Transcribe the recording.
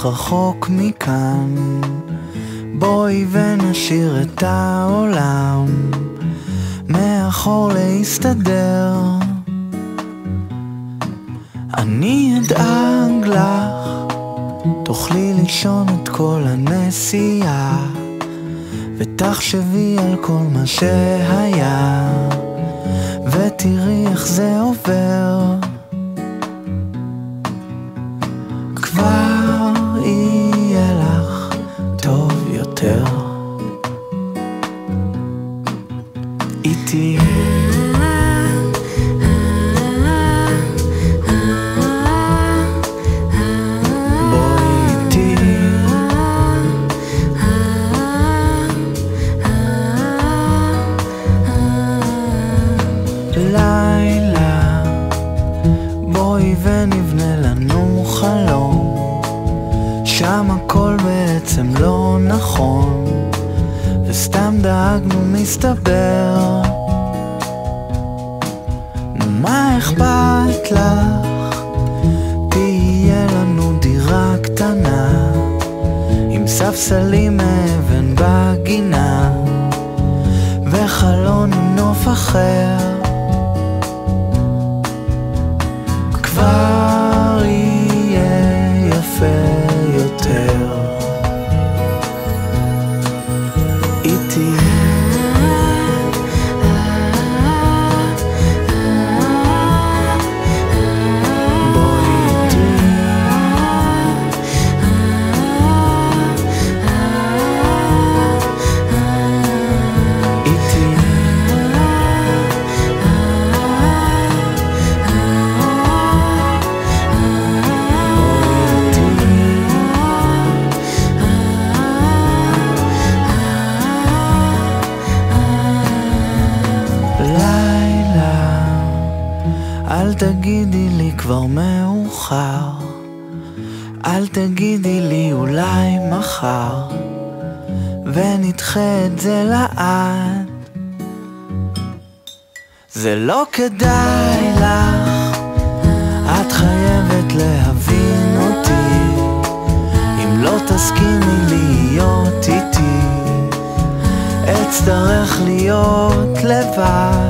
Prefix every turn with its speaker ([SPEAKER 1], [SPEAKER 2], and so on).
[SPEAKER 1] נלך רחוק מכאן, בואי ונשאיר את העולם מאחור להסתדר. אני אדאג לך, תוכלי לישון את כל הנסיעה, ותחשבי על כל מה שהיה, ותראי איך זה עובר. כבר יהיה לך טוב יותר איתי. לילה, בואי ונבנה לנו חלום, שם הכל בעצם לא נכון, וסתם דאגנו מסתבר. מה אכפת לך? תהיה לנו דירה קטנה, עם ספסלים מאבן בגינה, וחלון עם נוף אחר. כבר יהיה יפה יותר איתי. אל תגידי לי כבר מאוחר, אל תגידי לי אולי מחר, ונדחה את זה לעד. זה לא כדאי לך, את חייבת להבין אותי, אם לא תסכימי להיות איתי, אצטרך להיות לבד.